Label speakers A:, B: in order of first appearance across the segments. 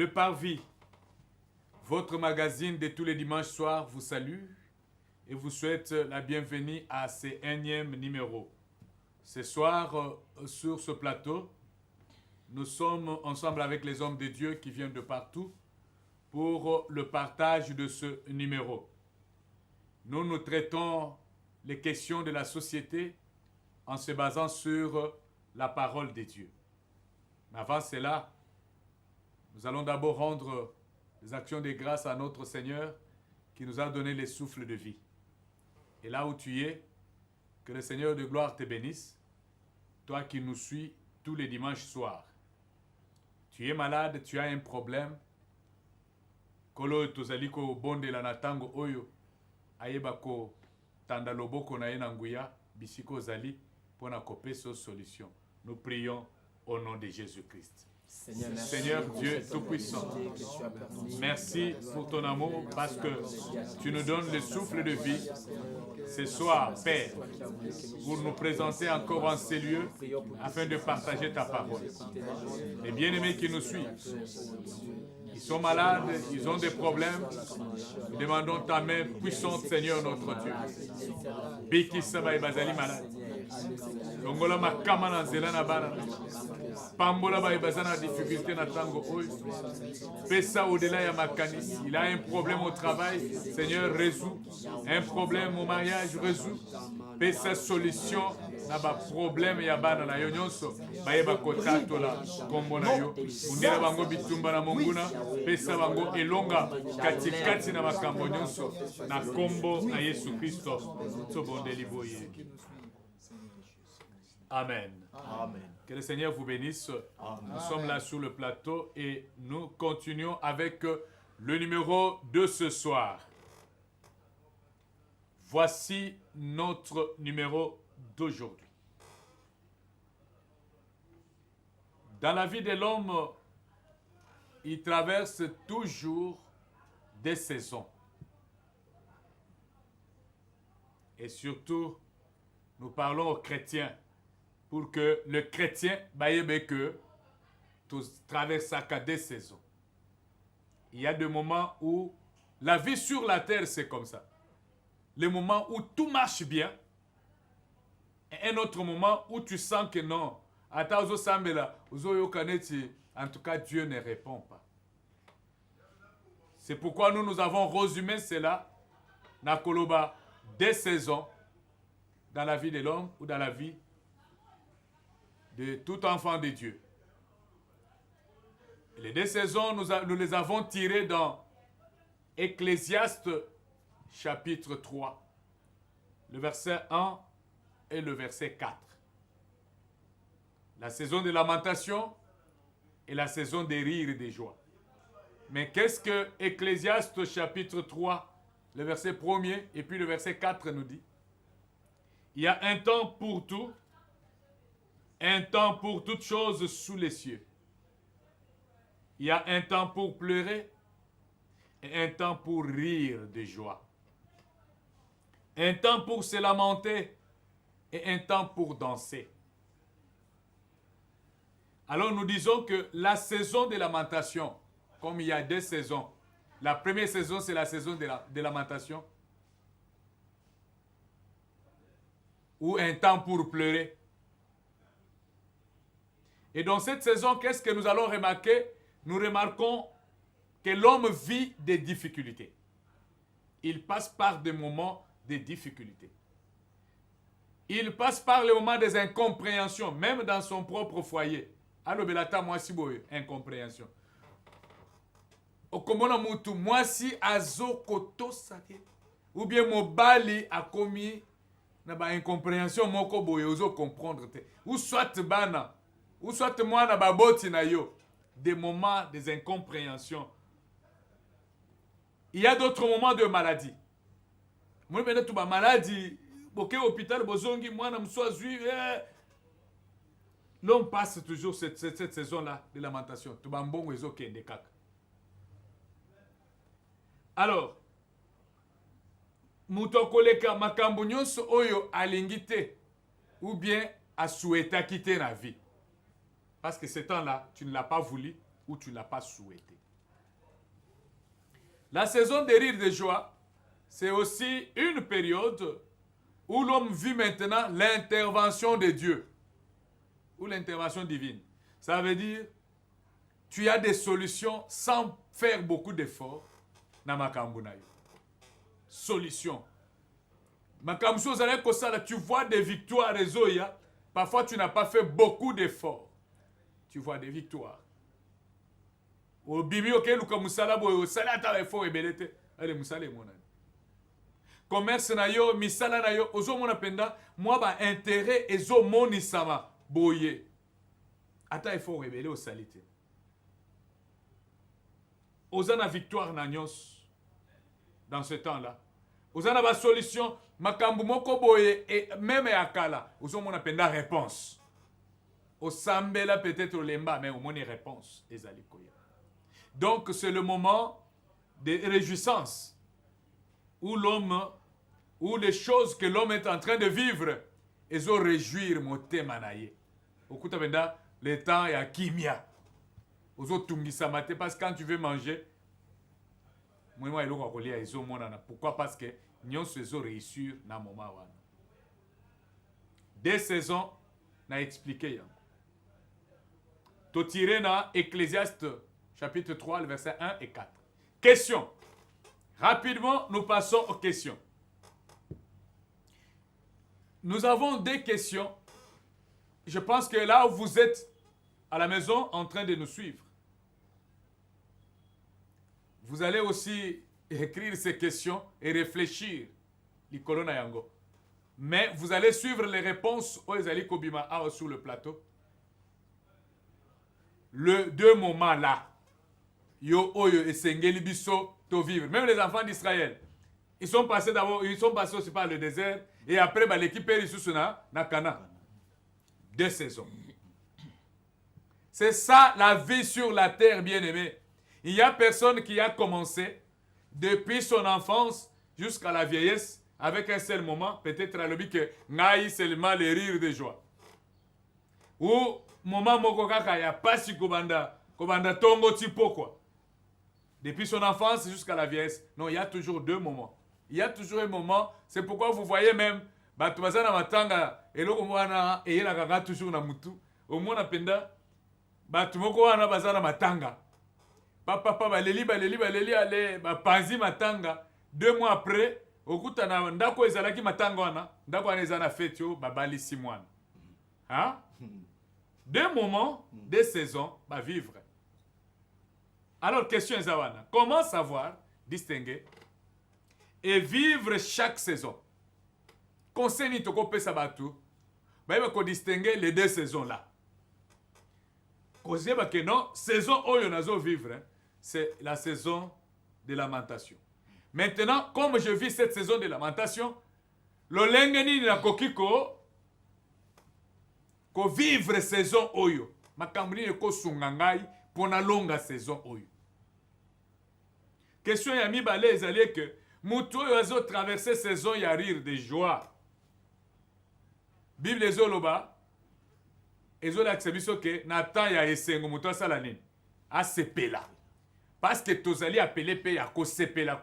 A: Le Parvis, votre magazine de tous les dimanches soirs, vous salue et vous souhaite la bienvenue à ce 1e numéro. Ce soir, sur ce plateau, nous sommes ensemble avec les hommes de Dieu qui viennent de partout pour le partage de ce numéro. Nous traitons les questions de la société en se basant sur la parole de Dieu. Mais avant cela, nous allons d'abord rendre les actions de grâce à notre Seigneur qui nous a donné les souffles de vie. Et là où tu es, que le Seigneur de gloire te bénisse, toi qui nous suis tous les dimanches soirs. Tu es malade, tu as un problème. Kolo tozaliko bonde la natango oyo ayebako tanda loboko na yenanguya bisiko zali pona kopeso solution. Nous prions au nom de Jésus-Christ. Seigneur Dieu Tout-Puissant, merci pour ton amour parce que tu nous donnes le souffle de vie ce soir, Père, pour nous présenter encore en ces lieux afin de partager ta parole. Les bien-aimés qui nous suivent, ils sont malades, ils ont des problèmes. Nous demandons ta main puissante, Seigneur notre Dieu. Biki Saba et Bazali malade. Longola makama na nzela na bana. Pambola ba bazana difficulté na tango oyo. Pesa au-delà ya makanisi. Il a un problème au travail, Seigneur résout. Un problème au mariage, résout. Pesa solution na ba problème ya bana na yo nyonso. Bayeba kotato la kombo na yo. Undela bango bitumba na monguna. Pesa bango elonga katikati na makambo nyonso na kombo na Yesu Kristo. Sobondeli boye. Amen. Amen. Que le Seigneur vous bénisse. Amen. Nous sommes là sur le plateau et nous continuons avec le numéro de ce soir. Voici notre numéro d'aujourd'hui. Dans la vie de l'homme, il traverse toujours des saisons. Et surtout, nous parlons aux chrétiens. Pour que le chrétien traverse des saisons. Il y a des moments où la vie sur la terre, c'est comme ça. Le moment où tout marche bien. Et un autre moment où tu sens que non. En tout cas, Dieu ne répond pas. C'est pourquoi nous avons résumé cela. Nakoloba, des saisons dans la vie de l'homme ou dans la vie de tout enfant de Dieu. Les deux saisons, nous les avons tirées dans Ecclésiaste chapitre 3, le verset 1 et le verset 4. La saison de lamentation et la saison des rires et des joies. Mais qu'est-ce que Ecclésiaste chapitre 3, le verset 1er et puis le verset 4 nous dit? Il y a un temps pour tout, un temps pour toutes choses sous les cieux. Il y a un temps pour pleurer et un temps pour rire de joie. Un temps pour se lamenter et un temps pour danser. Alors nous disons que la saison de lamentation, comme il y a deux saisons, la première saison c'est la saison de lamentation, ou un temps pour pleurer. Et dans cette saison, qu'est-ce que nous allons remarquer? Nous remarquons que l'homme vit des difficultés. Il passe par des moments de difficultés. Il passe par les moments des incompréhensions, même dans son propre foyer. Alors, belata moi si boye, incompréhension. Okomona mutu moi si azo koto sake. Ou bien mobali a commis na ba incompréhension moko boye ozo comprendre te. Ou soit bana ou soit moi na baboti na yo, des moments des incompréhensions. Il y a d'autres moments de maladie. Moi ben tout ba maladie, boké hôpital bozongi moi na mswazui. L'homme passe toujours cette saison-là de lamentation. Tout ba mbongo ezo kende kaka. Alors, mutokoleka makambo nyonso oyo alingi te ou bien a souhaité quitter la vie. Parce que ce temps-là, tu ne l'as pas voulu ou tu ne l'as pas souhaité. La saison des rires de joie, c'est aussi une période où l'homme vit maintenant l'intervention de Dieu, ou l'intervention divine. Ça veut dire, tu as des solutions sans faire beaucoup d'efforts dans makambo na yo. Solution. Makambo tu vois des victoires ezoya, parfois tu n'as pas fait beaucoup d'efforts. Tu vois des victoires. Au bimi ok luka musala boyo, sala ta effort ebelete, allez musala monani. Commerce na yo, misala na yo, ozo mona penda, moi ba intérêt ezo monisama boye. Ata effort rebelle au salité. Osana victoire na nyos dans ce temps-là. Osana ba solution makambu moko boye et même akala, ozo mona penda réponse. Osambela peut-être lemba mais au moins réponse ezali koya. Donc c'est le moment de réjouissance où l'homme, où les choses que l'homme est en train de vivre, ils ont réjouir motema na ye. Okuta benda le temps ya kimia. Ozo tungisa mate parce que quand tu veux manger, moi eloko kolia ezo monana. Pourquoi? Parce que nyonso ezo réussir na moment wana. Des saisons na expliqué yango. To tirer na Ecclésiaste chapitre 3, le verset 1 et 4. Question. Rapidement, nous passons aux questions. Nous avons des questions. Je pense que là où vous êtes à la maison en train de nous suivre, vous allez aussi écrire ces questions et réfléchir. Mais vous allez suivre les réponses aux Ezali Kobima sur le plateau. Le deux moments là. Yo oyo esengeli biso to vivre. Même les enfants d'Israël, ils sont passés aussi par le désert et après l'équipe est sous na Canaan. 2 saisons. C'est ça la vie sur la terre, bien-aimé. Il y a personne qui a commencé depuis son enfance jusqu'à la vieillesse avec un seul moment, peut-être à l'objet que ngai seulement les rires de joie. Ou moment moko kaka ya pasi kobanda tongo tipo quoi. Depuis son enfance jusqu'à la vieillesse. Non, il y a toujours 2 moments. Il y a toujours un moment. C'est pourquoi vous voyez même, Batouazana Matanga, et l'Okomwana, et la Gaga toujours na mutu. Au moins, Penda, Batumokwana Bazana Matanga. Papa, baleli, allez, Panzi Matanga. 2 mois après, au Koutana, Ndako Ezalaki Matangwana, Ndako Ezana Fetio, Babali 6 mois. Hein? 2 moments, 2 saisons, vivre. Alors, question Zawana. Comment savoir, distinguer et vivre chaque saison? Conseil Toko Pesabatu, il faut distinguer les 2 saisons-là. Cause que non, saison où on a vivre, c'est la saison de lamentation. Maintenant, comme je vis cette saison de lamentation, le lengeni na kokiko, ko vivre saison oyo, makambri ko sungangai pour na longa saison oyo. Question ya mibale ezali que mutu oyo azo traverser saison ya rire de joie. Bible ezoloba ezola biso ke na temps ya esengo mutu asala nini asepela. Parce que tozali appelé pe ya kosepela.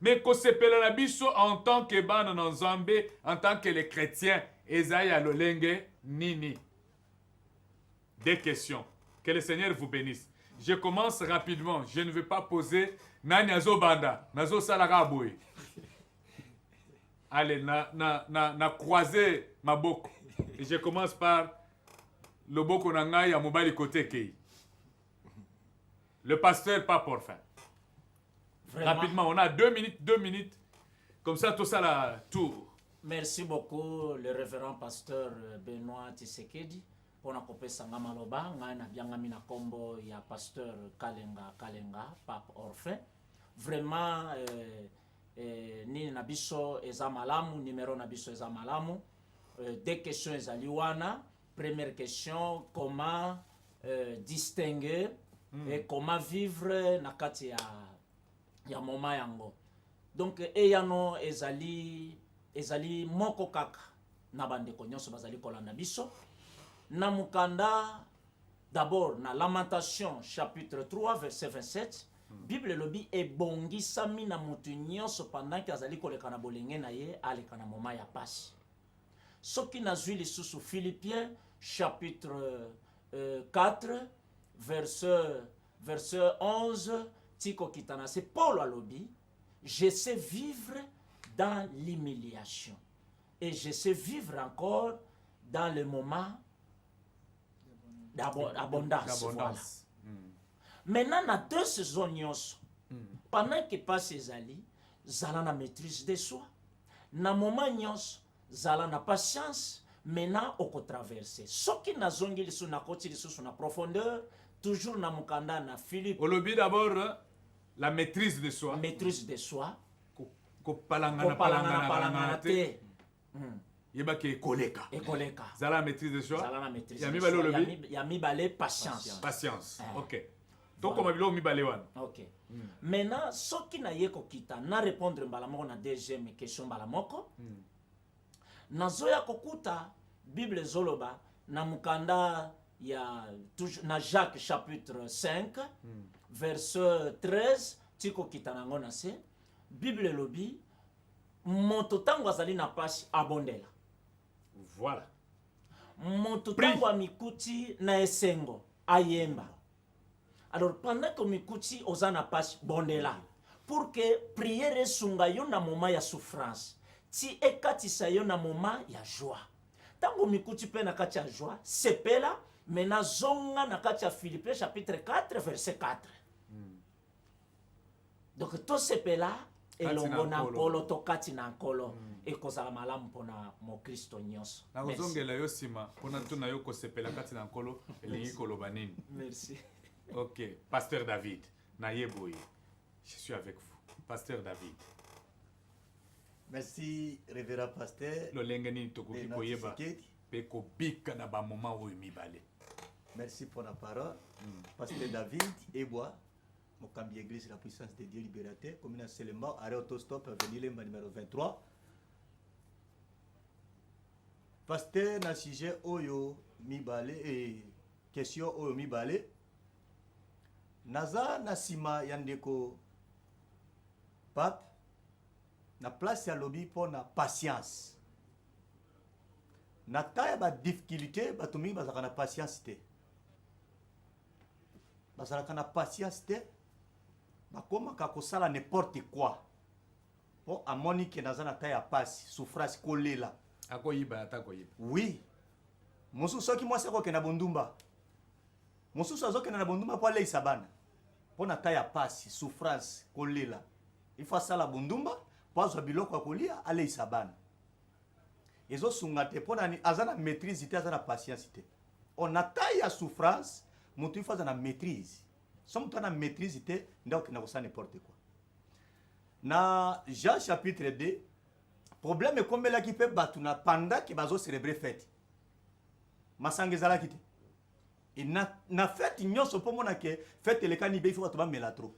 A: Mais kosepela na biso en tant que bana na Nzambe, en tant que les chrétiens ezali ya lolenge nini. Des questions. Que le Seigneur vous bénisse. Je commence rapidement. Je ne vais pas poser Nani azo banda, nazo salaka boy. Allez, na croiser ma boko. Et je commence par le boko nangai à mobali côté kei. Le pasteur pas pour fin. Rapidement, on a 2 minutes. Comme ça, tout ça la tour.
B: Merci beaucoup, le révérend pasteur Benoît Tshisekedi. Pona kopesa nga maloba nga na bianga mina kombo ya pasteur Kalenga Pape Orphin. Vraiment ni na biso eza malamu, numéro na biso eza malamu. 2 questions ezali wana. Première question, comment distinguer et comment vivre na kati ya moma yango. Donc eyano ezali moko kaka na bandeko nyonso bazali kolanda biso. Na mukanda, d'abord, na Lamentation, chapitre 3, verset 27, Bible lobi ebongisami na mutu nyonso pendant que azali koleka na bolenge na ye aleka na moma ya pasi. Soki nazwi lisusu Philippiens chapitre 4 verset 11 tiko kitana, c'est Paul alobi, je sais vivre dans l'humiliation et je sais vivre encore dans le moment d'abondance. Voilà. Maintenant, na deux saisons nyonso, pendant que passe ezali, zala na maîtrise de soi. Na moment nyonso, zala na patience, maintenant oko traverser. Soki na zongi lisu na koti lisu na profondeur, toujours na mukanda na Philippe.
A: Olobi d'abord la maîtrise de soi.
B: Maîtrise de soi.
A: Ko palangana te. Yebake koleka.
B: Ekoleka.
A: Zala maîtrise de soi.
B: Zala na maîtrise.
A: Ya mi bale olobi.
B: Ya mi bale patience.
A: Patience. OK. Donc comme bilo mi bale wan.
B: OK. Maintenant, soki na ye kokita na répondre mbala moko na deuxième question mbala moko. Nazoya kokuta Bible zoloba na mukanda ya na Jacques chapitre 5 verset 13 tiko kitanango na se Bible lobi moto tango azali na pasi abondela.
A: Voilà.
B: Moto tango mikuti na esengo ayemba. Alors pendant que mikuti ozana pasi bondela pour que prière sunga yo na moment ya souffrance ti ekatisa yo na moment ya joie. Tango mikuti pe na kati ya joie sepela mena zonga na kati ya Philippiens chapitre 4 verset 4. Donc to sepela elongo na nkolo to kati na nkolo ekozala malamu pona mo Kristo nyonso.
A: Na kozongela yo sima pona tuna yo ko sepela kati na nkolo elingi koloba nini.
B: Merci.
A: OK, Pasteur David, Nayeboye, je suis avec vous. Pasteur David.
C: Merci, révérend pasteur.
A: Lolengeni tokoki koyeba pe ko bika na ba moment wo mibale.
C: Merci pour la parole. Pasteur David Eboa, Mokambi Église la puissance de Dieu libérateur, commune à Selemba, arrêt autostop, avenue Lemba numéro 23. Pasteur na sujet oyo mibale et question oyo mibale. Naza na sima yandeko pape na place ya lobby pour na patience. Na taya ba difficulté batomi bazaka na patience te. Bazaka na patience te. Bakoma ka kosala n'importe quoi. Po amoni ke naza na taya pasi, souffrance kolela.
A: Akoyiba atakoyiba.
C: Oui. Mosu soki mwasi ko kena bondumba. Mosu sozo kena na bondumba po leisa bana. Po na taya pasi, souffrance kolela. Il faut ça la bondumba. Pas biloko ya kolia ale isabana ezo sungate pona ni azana maîtrise te azana patience te on ataille ya souffrance mutu ifa azana maîtrise somme tona maîtrise te ndao kina kosa n'importe quoi na Jean chapitre 2 problème kombela ki pe batuna pendant que bazo célébrer fête masangezala kite et na fête nyonso po mona ke fête le kanibe il faut to ba melatro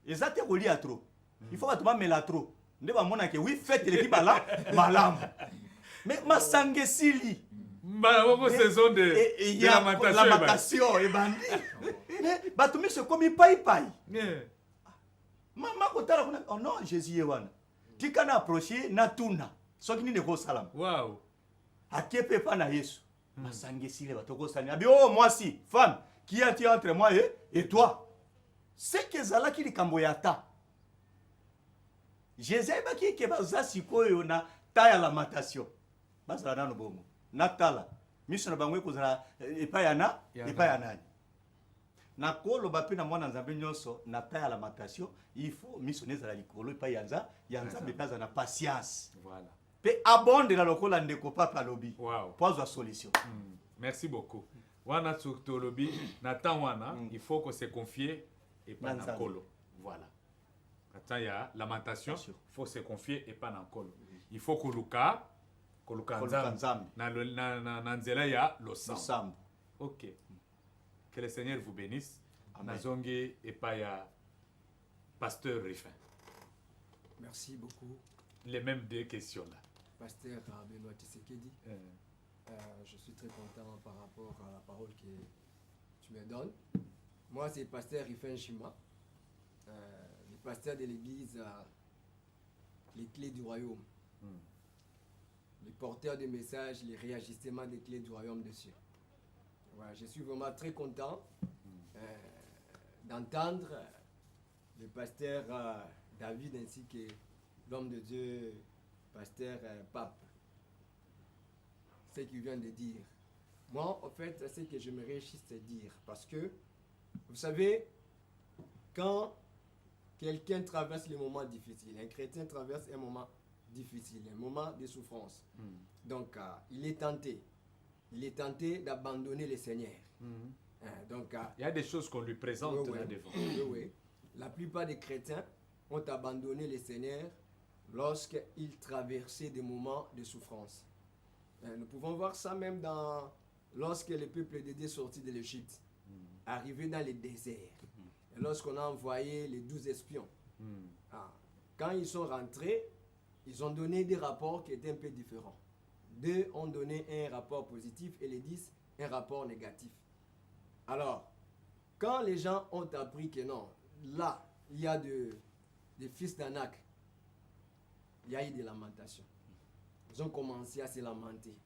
C: ezate kolia trop. Il faut que tu me trop. Ne pas mona que oui fête les qui bala malam. Mais ma sangesili.
A: Ba woko saison de
C: lamentation et bandi. Mais ba tu me se comme pai. Mama kotala kuna oh non Jésus yewana. Tika na approcher na tuna. Soki ni ko salam.
A: Wow.
C: Akepe pa na Yesu. Ma sangesili ba toko sani. Abi oh moi si femme qui a entre moi et toi. C'est que zala ki likambo yata. Jésus baki ke baza sikoyo na taya lamentation. Bazala nano bomo. Natala. Miso na bangwe kozala epayana, epayanani. Na kolo bape na mwana nzambe nyonso na taya lamentation, il faut miso nezala likolo epayanza, yanza bepaza na patience.
A: Voilà.
C: Pe abonde na lokola ndeko papa lobi.
A: Wow.
C: Pozo solution.
A: Merci beaucoup. Wana surtout lobi na temps wana, il faut que se confier et pas na kolo. Voilà. Attends, il y a lamentation, il faut se confier et pas dans le col. Il faut que nzambe. Na nzela ya losam. OK. Que le Seigneur vous bénisse. Nazongi et pas ya pasteur Rifin.
D: Merci beaucoup.
A: Les mêmes deux questions là.
D: Pasteur Benoît Tshisekedi. Je suis très content par rapport à la parole que tu me donnes. Moi, c'est le pasteur Rifen Shima, le pasteur de l'église Les Clés du Royaume. Le porteur des messages, les réagissements des clés du Royaume de Dieu. Voilà, je suis vraiment très content d'entendre le pasteur David ainsi que l'homme de Dieu, pasteur Pape, ce qu'il vient de dire. Moi, en fait, c'est ce que je me réjouis de dire. Parce que, vous savez, quand quelqu'un traverse les moments difficiles, un chrétien traverse un moment difficile, un moment de souffrance. Donc, il est tenté d'abandonner le Seigneur. Donc,
A: il y a des choses qu'on lui présente là devant.
D: Oui. La plupart des chrétiens ont abandonné le Seigneur lorsqu'ils traversaient des moments de souffrance. Nous pouvons voir ça même lorsque le peuple de Dieu est sorti de l'Égypte, arrivé dans le désert, et lorsqu'on a envoyé les 12 espions. Quand ils sont rentrés, ils ont donné des rapports qui étaient un peu différents. 2 ont donné un rapport positif et les 10 un rapport négatif. Alors, quand les gens ont appris que non, là, il y a des fils d'Anak, il y a eu des lamentations. Ils ont commencé à se lamenter.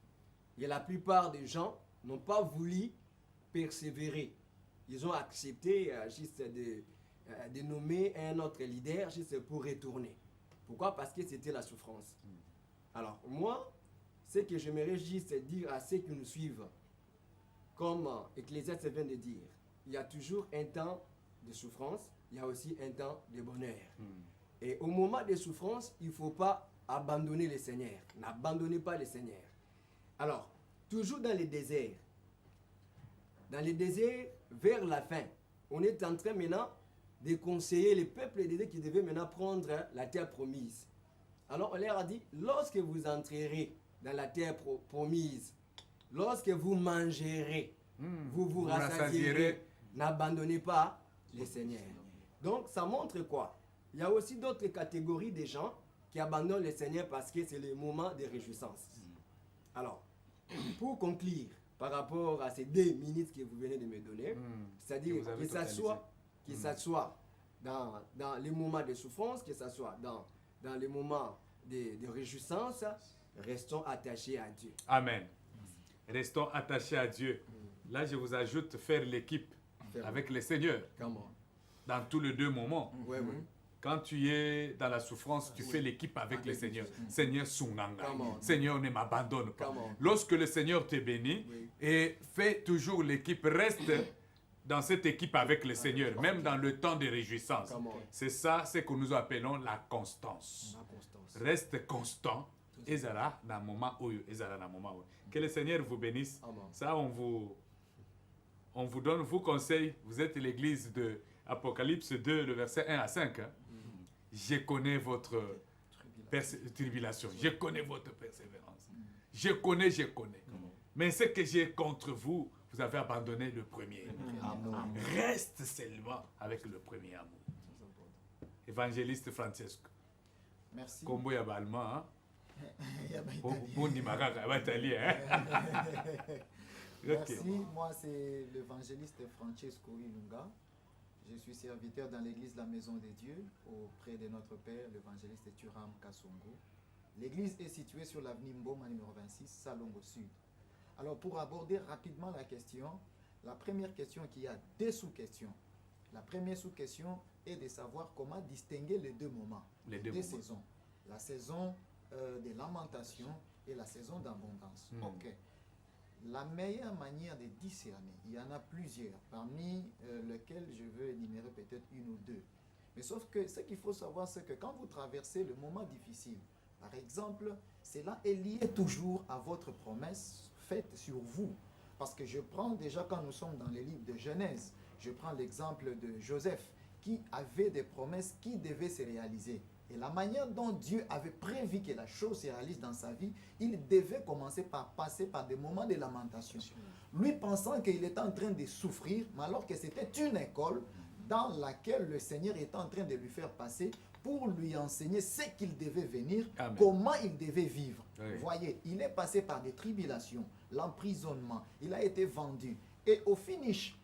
D: Et la plupart des gens n'ont pas voulu persévérer. Ils ont accepté juste de nommer un autre leader juste pour retourner. Pourquoi? Parce que c'était la souffrance. Alors, moi, ce que j'aimerais juste dire à ceux qui nous suivent, comme Ecclésiaste vient de dire, il y a toujours un temps de souffrance, il y a aussi un temps de bonheur. Et au moment des souffrances, il ne faut pas abandonner le Seigneur. N'abandonnez pas le Seigneur. Alors, toujours dans les déserts, vers la fin, on est en train maintenant de conseiller les peuples de Dieu qui devaient maintenant prendre la terre promise. Alors, on leur a dit, lorsque vous entrerez dans la terre promise, lorsque vous mangerez, vous vous rassasierez, n'abandonnez pas le Seigneur. Donc, ça montre quoi? Il y a aussi d'autres catégories de gens qui abandonnent le Seigneur parce que c'est le moment de réjouissance. Alors, pour conclure, par rapport à ces 2 minutes que vous venez de me donner, c'est-à-dire que ça soit dans les moments de souffrance, que ça soit dans les moments de réjouissance, restons attachés à Dieu.
A: Amen. Restons attachés à Dieu. Là, je vous ajoute faire l'équipe avec le Seigneur. Dans tous les 2 moments. Quand tu es dans la souffrance, tu fais l'équipe avec le Seigneur. Seigneur, Seigneur, ne m'abandonne pas. Lorsque le Seigneur te bénit, et fais toujours l'équipe, reste dans cette équipe avec le Seigneur, même dans le temps de réjouissance. C'est ça, ce que nous appelons la constance. Reste constant. Ezara, dans le moment où. Que le Seigneur vous bénisse. Ça, on vous donne, vous conseille, vous êtes l'église de Apocalypse 2, le verset 1 à 5. Je connais votre tribulation. Je connais votre persévérance. Je connais. Mais ce que j'ai contre vous, vous avez abandonné le premier amour. Reste seulement avec le premier amour. Évangéliste Francesco.
E: Merci.
A: Combo ya allemand, hein? Bondi Magaga,
E: Merci. Moi, c'est l'évangéliste Francesco Ilunga. Je suis serviteur dans l'église La Maison de Dieu auprès de notre père, l'évangéliste Thuram Kassongo. L'église est située sur l'avenue Mboma numéro 26, Salongo Sud. Alors, pour aborder rapidement la question, la première question qui a 2 sous-questions. La première sous-question est de savoir comment distinguer les 2 moments, les 2 saisons. La saison de lamentation et la saison d'abondance. Ok. La meilleure manière de discerner, il y en a plusieurs, parmi lesquels je veux énumérer peut-être 1 ou 2. Mais sauf que ce qu'il faut savoir, c'est que quand vous traversez le moment difficile, par exemple, cela est lié toujours à votre promesse faite sur vous. Parce que je prends déjà, quand nous sommes dans les livres de Genèse, je prends l'exemple de Joseph, qui avait des promesses qui devaient se réaliser. Et la manière dont Dieu avait prévu que la chose se réalise dans sa vie, il devait commencer par passer par des moments de lamentation. Lui pensant qu'il était en train de souffrir, mais alors que c'était une école dans laquelle le Seigneur était en train de lui faire passer pour lui enseigner ce qu'il devait venir, Amen. Comment il devait vivre. Oui. Voyez, il est passé par des tribulations, l'emprisonnement, il a été vendu. Et au finish,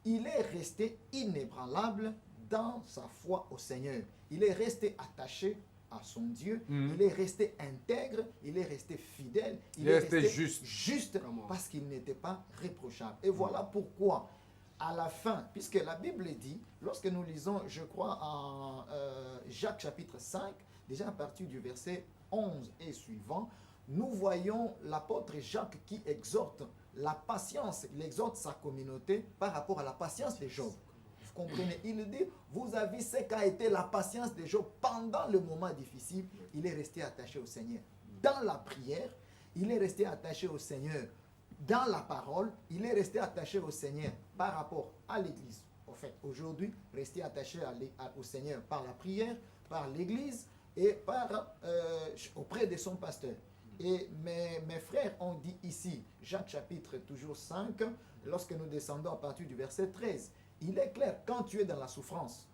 E: il est resté inébranlable dans sa foi au Seigneur. Il est resté attaché à son Dieu, il est resté intègre, il est resté fidèle, il est resté juste parce qu'il n'était pas réprochable. Et voilà pourquoi, à la fin, puisque la Bible dit, lorsque nous lisons, je crois, en Jacques chapitre 5, déjà à partir du verset 11 et suivant, nous voyons l'apôtre Jacques qui exhorte la patience, il exhorte sa communauté par rapport à la patience de Job. Vous comprenez? Il dit, vous avez vu ce qu'a été la patience de Job pendant le moment difficile. Il est resté attaché au Seigneur. Dans la prière, il est resté attaché au Seigneur. Dans la parole, il est resté attaché au Seigneur par rapport à l'Église. En fait, aujourd'hui, rester attaché au Seigneur par la prière, par l'Église et auprès de son pasteur. Et mes frères ont dit ici, Jacques chapitre toujours 5, lorsque nous descendons à partir du verset 13, il est clair, quand tu es dans la souffrance,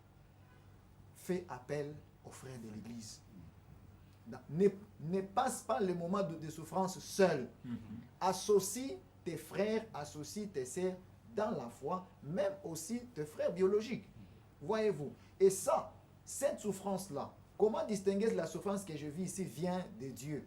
E: fais appel aux frères de l'Église. Ne passe pas le moment de souffrance seul. Associe tes frères, associe tes sœurs dans la foi, même aussi tes frères biologiques. Voyez-vous. Et ça, cette souffrance-là, comment distinguer la souffrance que je vis ici vient de Dieu?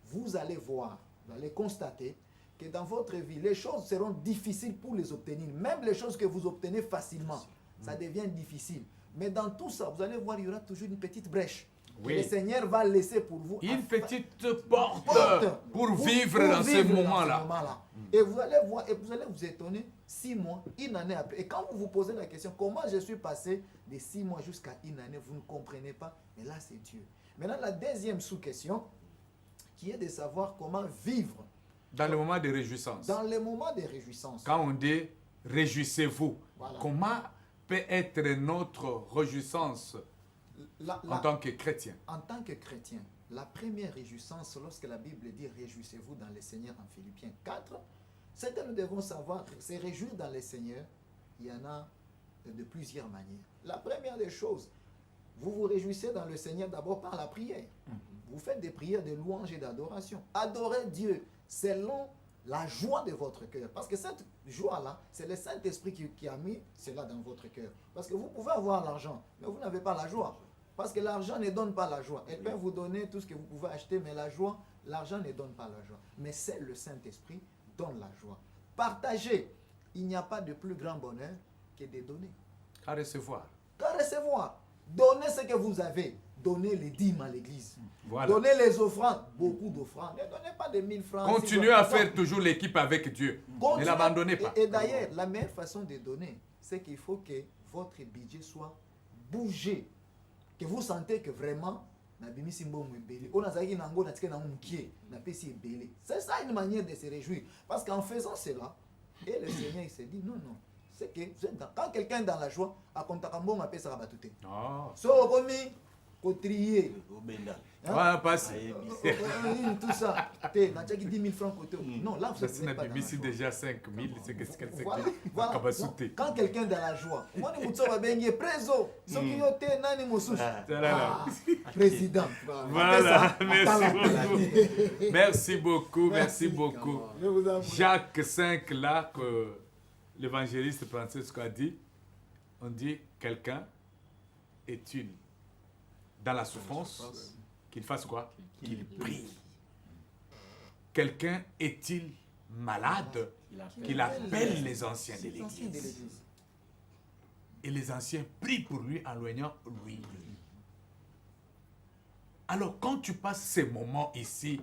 E: Vous allez voir, vous allez constater que dans votre vie, les choses seront difficiles pour les obtenir. Même les choses que vous obtenez facilement, ça devient difficile. Mais dans tout ça, vous allez voir, il y aura toujours une petite brèche. Oui. Que le Seigneur va laisser pour vous.
A: Une petite porte pour vivre dans ce moment-là.
E: Et vous allez voir, et vous allez vous étonner, 6 mois, une année après. Et quand vous vous posez la question, comment je suis passé de 6 mois jusqu'à une année, vous ne comprenez pas. Mais là, c'est Dieu. Maintenant, la deuxième sous-question, qui est de savoir comment vivre.
A: Dans le moment de réjouissance.
E: Dans le moment de réjouissance.
A: Quand on dit réjouissez-vous, voilà. Comment peut être notre réjouissance en tant que chrétien?
E: En tant que chrétien, la première réjouissance, lorsque la Bible dit réjouissez-vous dans le Seigneur en Philippiens 4, c'est que nous devons savoir, se réjouir dans le Seigneur, il y en a de plusieurs manières. La première des choses, vous vous réjouissez dans le Seigneur d'abord par la prière. Vous faites des prières de louange et d'adoration. Adorez Dieu selon la joie de votre cœur. Parce que cette joie-là, c'est le Saint-Esprit qui a mis cela dans votre cœur. Parce que vous pouvez avoir l'argent, mais vous n'avez pas la joie. Parce que l'argent ne donne pas la joie. Elle peut vous donner tout ce que vous pouvez acheter, mais la joie, l'argent ne donne pas la joie. Mais c'est le Saint-Esprit qui donne la joie. Partagez. Il n'y a pas de plus grand bonheur que de donner.
A: Qu'à recevoir.
E: Qu'à recevoir. Donnez ce que vous avez. Donnez les dîmes à l'église.
A: Voilà.
E: Donnez les offrandes. Beaucoup d'offrandes. Ne donnez pas de 1000 francs.
A: Continuez à faire toujours l'équipe avec Dieu. Ne l'abandonnez pas.
E: Et d'ailleurs, la meilleure façon de donner, c'est qu'il faut que votre budget soit bougé. Que vous sentez que vraiment, c'est ça une manière de se réjouir. Parce qu'en faisant cela, et le Seigneur il s'est dit non, non. C'est que quand quelqu'un est dans la joie, à Kontakambon, on appelle ça rabatouté. So, comme trier.
A: Ouais, passe.
E: Tout ça. Tu as 10 000 francs côté. Non, là, vous
A: n'êtes pas dans la joie. Déjà 5 000, c'est qu'est-ce qu'elle
E: voilà. Quand quelqu'un est dans la joie, on est préso. Président.
A: Voilà, merci beaucoup. Merci beaucoup. Jacques 5, là, que l'évangéliste Francesco a dit, on dit quelqu'un est-il dans la souffrance, qu'il fasse quoi? Qu'il prie. Quelqu'un est-il malade? Qu'il appelle les anciens de l'église. Et les anciens prient pour lui en loignant lui. Alors quand tu passes ces moments ici,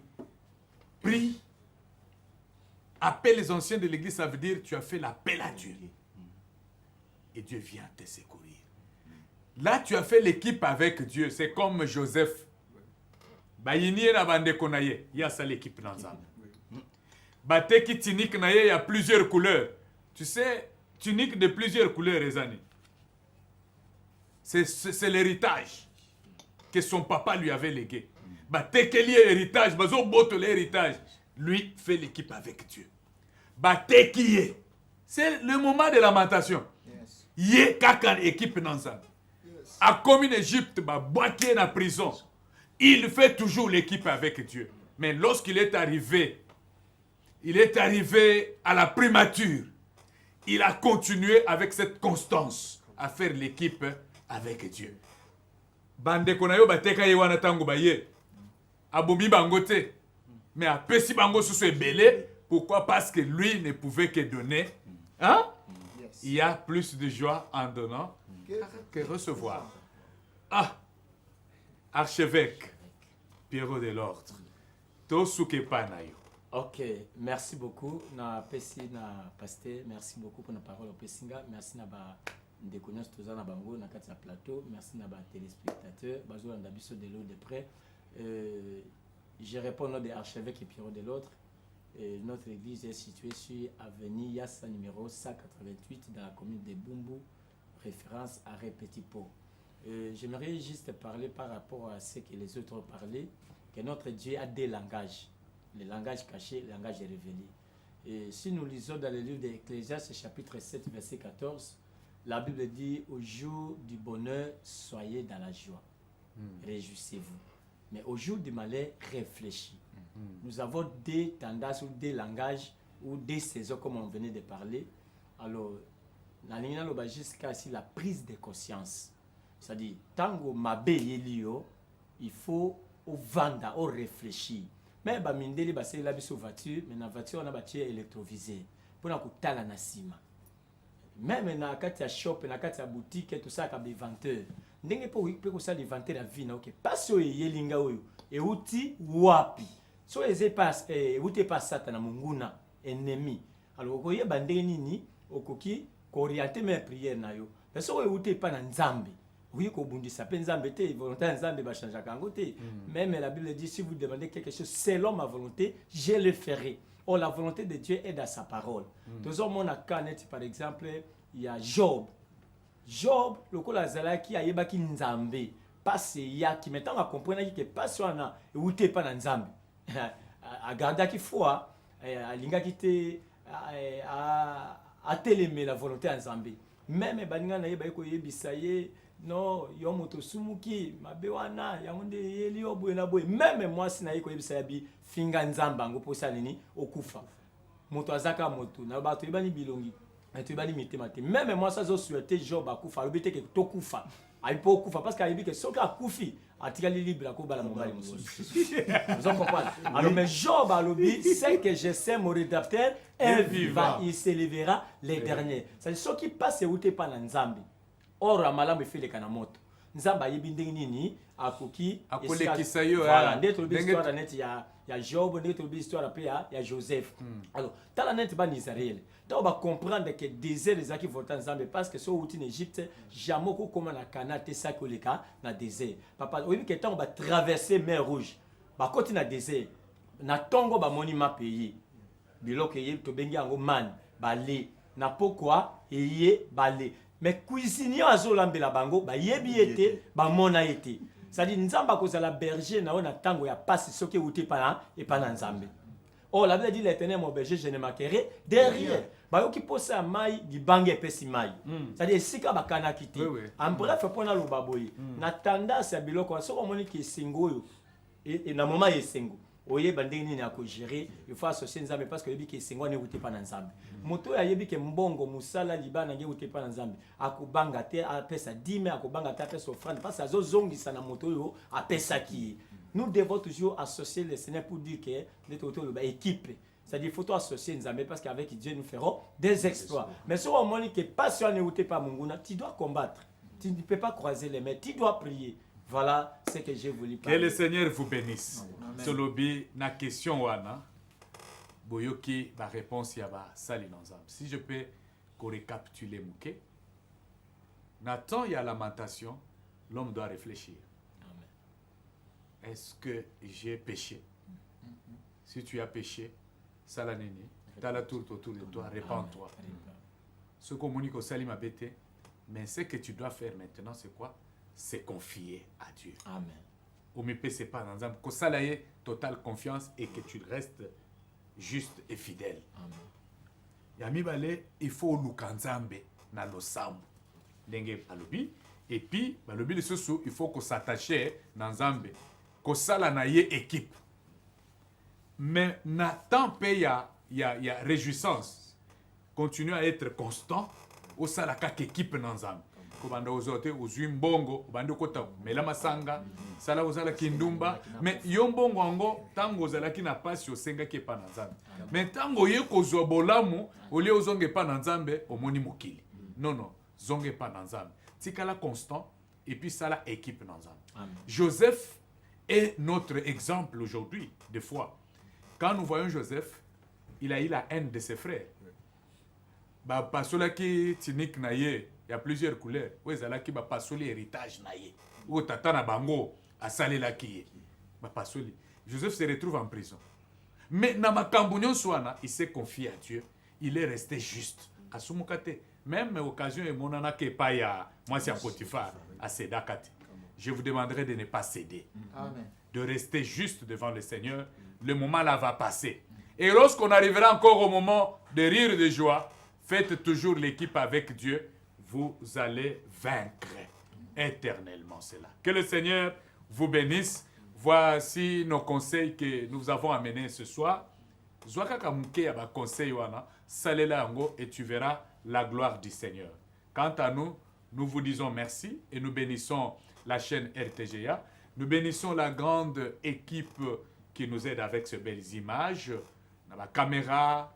A: prie, appelle les anciens de l'église, ça veut dire tu as fait l'appel à Dieu. Et Dieu vient te secourir. Là, tu as fait l'équipe avec Dieu. C'est comme Joseph. Il y a ça l'équipe dans ça. Il y a plusieurs couleurs. Tu sais, tunique de plusieurs couleurs, les années. C'est l'héritage que son papa lui avait légué. Héritage, l'héritage. Lui fait l'équipe avec Dieu. C'est le moment de lamentation. Il y a une équipe dans ça. À comme en Égypte, boité dans la prison, il fait toujours l'équipe avec Dieu. Mais lorsqu'il est arrivé à la primature, il a continué avec cette constance à faire l'équipe avec Dieu. Bande konayo bateka ye wana tango baye. Abomi bango te. Mais apesi bango susu ebele. Pourquoi? Parce que lui ne pouvait que donner. Hein?
E: Yes.
A: Il y a plus de joie en donnant que recevoir. Ah! Archevêque Pierrot de l'Ordre. Tosuke panayo.
B: Ok, merci beaucoup. Na pesi na pasteur, merci beaucoup pour la parole au Pesinga. Merci na ba ndekonyos toza na bango na kati ya plateau. Merci na ba téléspectateurs, bazo na biso de l'eau de près. Je réponds au nom de Archevêque Pierrot de l'Ordre. Notre église est située sur avenue Yassa numéro 188 dans la commune de Bumbu, référence à Petit Pot. J'aimerais juste parler par rapport à ce que les autres ont parlé, que notre Dieu a des langages, le langage caché, le langage révélé. Et si nous lisons dans le livre d'Ecclésiaste, chapitre 7, verset 14, la Bible dit, au jour du bonheur, soyez dans la joie, réjouissez-vous. Mais au jour du malheur, réfléchis. Nous avons des tendances ou des langages ou des saisons comme on venait de parler. Alors, jusqu'à ici la prise de conscience. C'est-à-dire, tango mabe yelio, il faut au vanda, au réfléchir. Mais ba mindeli ba c'est la biso voiture, mais na voiture on a voiture électrovisée pour na kutala na sima. Même na kati ya shop, na kati ya boutique tout ça ka be vendeur. Ndenge po ko ça de vendeur la vie na OK. Pas so yelinga oyo. E uti wapi. So eze pas ute pas satana munguna ennemi. Alors ko yeba ndenge nini okoki ko orienter mes prières na yo. Mais so ute pas na nzambe. Oui, qu'on bondisse à peine zambété, volonté nzambe va changer à côté. Même la Bible dit si vous demandez quelque chose selon ma volonté, je le ferai. Or la volonté de Dieu est dans sa parole. Tous les monde a canet par exemple, il y a Job. Job, le ko la zala qui a yeba ki nzambe, passe ya qui maintenant à comprendre que passe wana et où t'es pas dans nzambe. A garder qui foi, a linga qui te a télémé la volonté nzambe. Même baninga na yeba ko yebisaye non, yo moto sumuki mabe wana yangonde yeli obwe na boy même moi sina yiko yebisa yabi finga nzamba ngo posa nini okufa moto azaka moto na bato ibani bilongi to ibani mitema te même moi ça zo souhaiter Job akufa lobite ke to kufa aipo kufa parce que ayebi ke soki akufi atikali libre ko bala mobali mosusu vous comprenez alors mais Job alobi c'est que je sais mon rédacteur est vivant il s'élèvera les derniers c'est ce qui passe où t'es pas dans nzambe. Or malamu efele kana moto nzamba yebi ndenge nini akoki
A: akolekisa yo
B: voilà ndetro bi histoire net ya Job ndetro bi histoire pe ya Joseph alors tala net ba Israël ta ba comprendre que désert les aki volta nzambe parce que so outi en Égypte jamais ko koma na Canaan te sa koleka na désert papa oyebi que tant ba traverser mer rouge ba koti na désert na tongo ba monument pays biloko yebi to bengi yango man balé na pourquoi eye balé. Mais cuisinier azolambela bango ba yebi ete ba mona ete ça dit nzamba ko la berger na ona tango ya passe soki uti pana et pana nzambe. Oh la Bible dit l'Éternel mon berger je ne manquerai derrière ba yoki posa mai di bange pesi mai ça dit sika ba kana kiti en bref pona lo baboyi na tendance ya biloko so ko moni ki singoyo et na moment yesengo oye bandenge nini ako gérer il faut associer nzambe parce que yebi ke sengo ne uti pana nzambe moto ya yebi ke mbongo musala libana nge uti pana nzambe akubanga te apesa 10 akubanga te apesa offrande parce que azozongisa na moto yo apesa ki nous devons toujours associer le Seigneur pour dire que notre auto équipe c'est-à-dire il faut associer nzambe parce qu'avec Dieu nous ferons des exploits mais si on montre que passion ne uti pas munguna tu dois combattre tu ne peux pas croiser les mains tu dois prier. Voilà ce que j'ai voulu parler.
A: Que le Seigneur vous bénisse. Solobi na question wana boyoki ba réponse ya ba sali nzambe. Si je peux récapituler muke. Nathan ya lamentation, l'homme doit réfléchir. Est-ce que j'ai péché? Si tu as péché, salaneni, t'as la tour autour de toi, répands-toi. Ce communique au salim a bêté, mais ce que tu dois faire maintenant, c'est quoi? C'est confier à Dieu.
B: Amen.
A: Au mieux, c'est pas dans un kosalaye totale confiance et que tu restes juste et fidèle.
B: Amen.
A: Yami bale, il faut lukanzambe na losambu. Denge balobi et puis balobi le soso, il faut qu'on s'attache dans nzambe. Kosala na ye équipe. Mais na tant pe ya réjouissance. continuez à être constant au sala kaka équipe na nzambe kobanda ozote ozwi mbongo obandi kota mela masanga sala ozala kindumba mais yo mbongo yango tango ozalaki na pasi osengaki epa na nzambe mais tango oye kozwa bolamu olie ozonga epa na nzambe omoni mokili non zonga epa na nzambe tikala constant et puis sala équipe na nzambe. Joseph est notre exemple aujourd'hui des fois. Quand nous voyons Joseph, il a eu la haine de ses frères. Bah pasolaki tinik naye, il y a plusieurs couleurs. Oui, zalaki ba pasoli héritage naye. Ou tata na bango asale laki. Ba pasoli. Joseph se retrouve en prison. Mais na makambo nyonswana, il s'est confié à Dieu. Il est resté juste. Asumukate. Même occasion et monana ke pa ya moi c'est à Potiphar à Sedakate. Je vous demanderai de ne pas céder.
E: Amen.
A: De rester juste devant le Seigneur. Le moment là va passer. Et lorsqu'on arrivera encore au moment de rire de joie, faites toujours l'équipe avec Dieu. Vous allez vaincre éternellement cela. Que le Seigneur vous bénisse. Voici nos conseils que nous avons amenés ce soir. Zwaka muke ya ba conseil wana, salela yango et tu verras la gloire du Seigneur. Quant à nous, nous vous disons merci et nous bénissons la chaîne RTGA. Nous bénissons la grande équipe qui nous aide avec ces belles images. La caméra,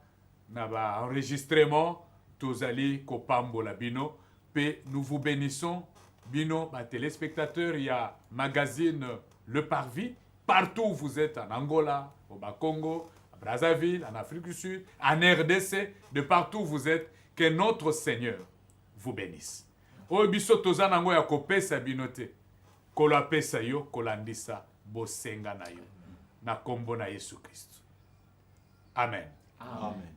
A: l'enregistrement, Tozali, Kopambo, la Bino. Puis nous vous bénissons, Bino, téléspectateurs, il y a magazine Le Parvis. Partout où vous êtes, en Angola, au Bas-Congo, à Brazzaville, en Afrique du Sud, en RDC, de partout où vous êtes, que notre Seigneur vous bénisse. Obiso tozanango ya kopesa binote. Kola pesa yo, kolandisa, bosenga na yo. Na kombo na Yesu Christ. Amen.
B: Amen.